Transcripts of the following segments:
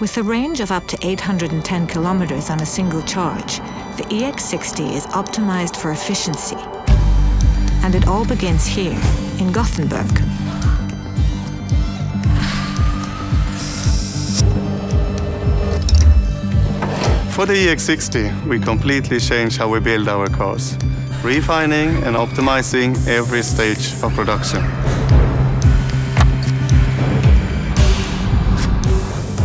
With a range of up to 810 kilometers on a single charge, the EX60 is optimized for efficiency. And it all begins here, in Gothenburg. For the EX60, we completely changed how we build our cars, refining and optimizing every stage of production.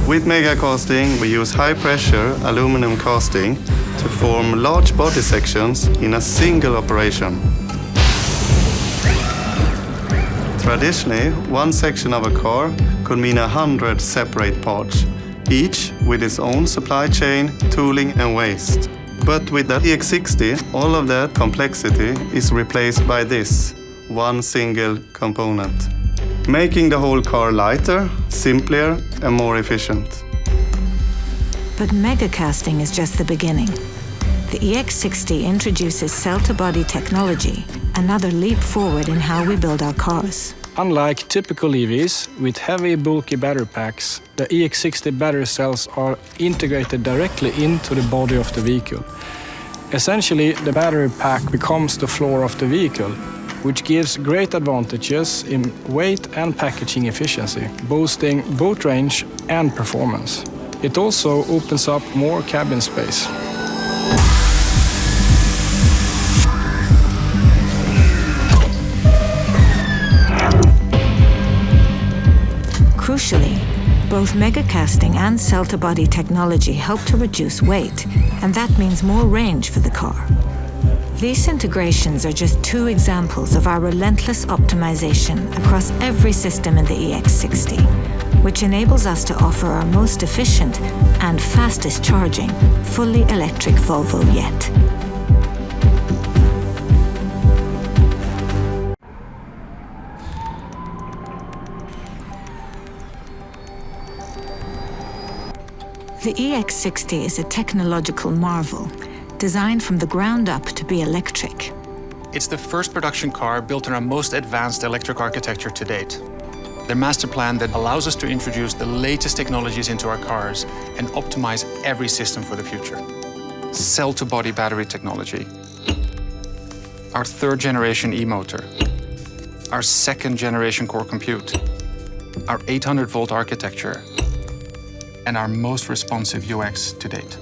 With mega casting, we use high-pressure aluminum casting to form large body sections in a single operation. Traditionally, one section of a car could mean 100 separate parts, each with its own supply chain, tooling and waste. But with the EX60, all of that complexity is replaced by this, one single component, making the whole car lighter, simpler and more efficient. But mega casting is just the beginning. The EX60 introduces cell-to-body technology, another leap forward in how we build our cars. Unlike typical EVs with heavy, bulky battery packs, the EX60 battery cells are integrated directly into the body of the vehicle. Essentially, the battery pack becomes the floor of the vehicle, which gives great advantages in weight and packaging efficiency, boosting both range and performance. It also opens up more cabin space. Crucially, both megacasting and cell-to-body technology help to reduce weight, and that means more range for the car. These integrations are just two examples of our relentless optimization across every system in the EX60, which enables us to offer our most efficient and fastest charging, fully electric Volvo yet. The EX60 is a technological marvel, designed from the ground up to be electric. It's the first production car built on our most advanced electric architecture to date. Their master plan that allows us to introduce the latest technologies into our cars and optimize every system for the future. Cell-to-body battery technology, our third-generation e-motor, our second-generation core compute, our 800-volt architecture, and our most responsive UX to date.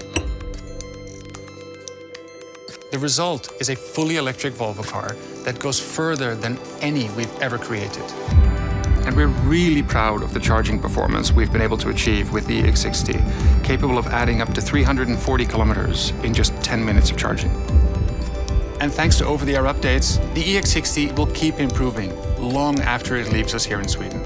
The result is a fully electric Volvo car that goes further than any we've ever created. And we're really proud of the charging performance we've been able to achieve with the EX60, capable of adding up to 340 kilometers in just 10 minutes of charging. And thanks to over-the-air updates, the EX60 will keep improving long after it leaves us here in Sweden.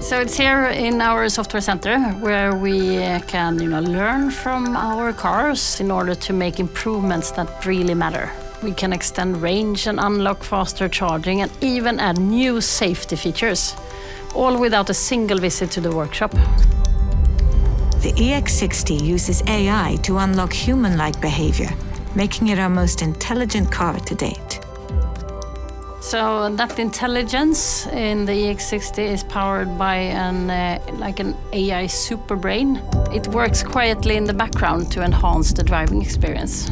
So it's here in our software center where we can learn from our cars in order to make improvements that really matter. We can extend range and unlock faster charging and even add new safety features, all without a single visit to the workshop. The EX60 uses AI to unlock human-like behavior, making it our most intelligent car to date. So that intelligence in the EX60 is powered by an AI super brain. It works quietly in the background to enhance the driving experience.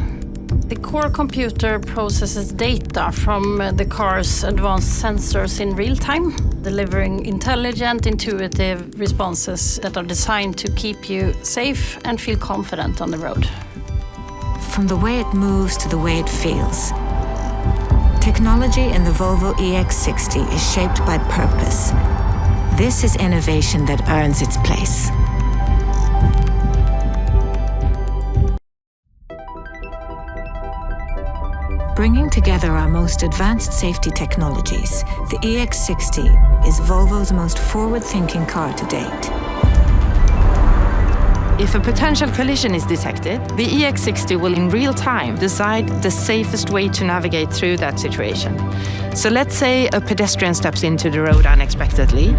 The core computer processes data from the car's advanced sensors in real time, delivering intelligent, intuitive responses that are designed to keep you safe and feel confident on the road. From the way it moves to the way it feels, technology in the Volvo EX60 is shaped by purpose. This is innovation that earns its place. Bringing together our most advanced safety technologies, the EX60 is Volvo's most forward-thinking car to date. If a potential collision is detected, the EX60 will in real time decide the safest way to navigate through that situation. So let's say a pedestrian steps into the road unexpectedly.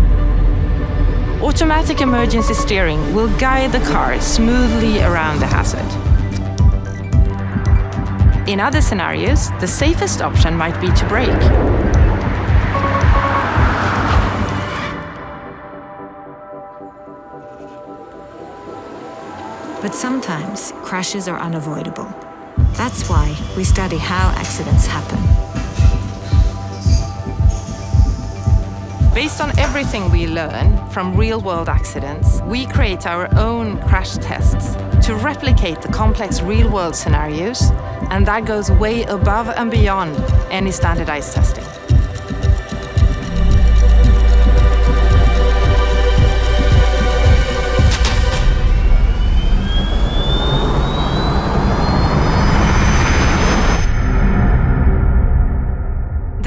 Automatic emergency steering will guide the car smoothly around the hazard. In other scenarios, the safest option might be to brake. But sometimes crashes are unavoidable. That's why we study how accidents happen. Based on everything we learn from real-world accidents, we create our own crash tests to replicate the complex real-world scenarios, and that goes way above and beyond any standardized testing.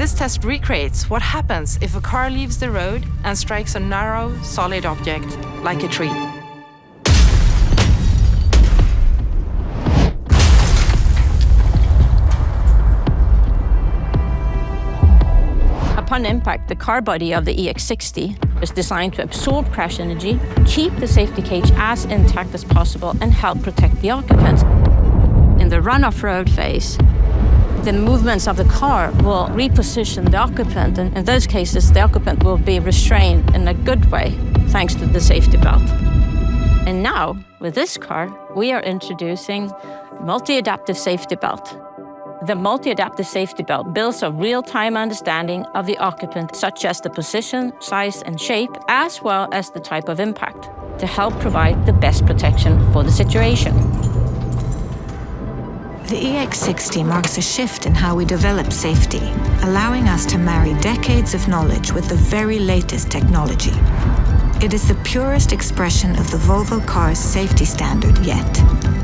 This test recreates what happens if a car leaves the road and strikes a narrow, solid object like a tree. Upon impact, the car body of the EX60 is designed to absorb crash energy, keep the safety cage as intact as possible, and help protect the occupant. In the run-off-road phase, the movements of the car will reposition the occupant, and in those cases, the occupant will be restrained in a good way, thanks to the safety belt. And now, with this car, we are introducing multi-adaptive safety belt. The multi-adaptive safety belt builds a real-time understanding of the occupant, such as the position, size, and shape, as well as the type of impact, to help provide the best protection for the situation. The EX60 marks a shift in how we develop safety, allowing us to marry decades of knowledge with the very latest technology. It is the purest expression of the Volvo Cars safety standard yet.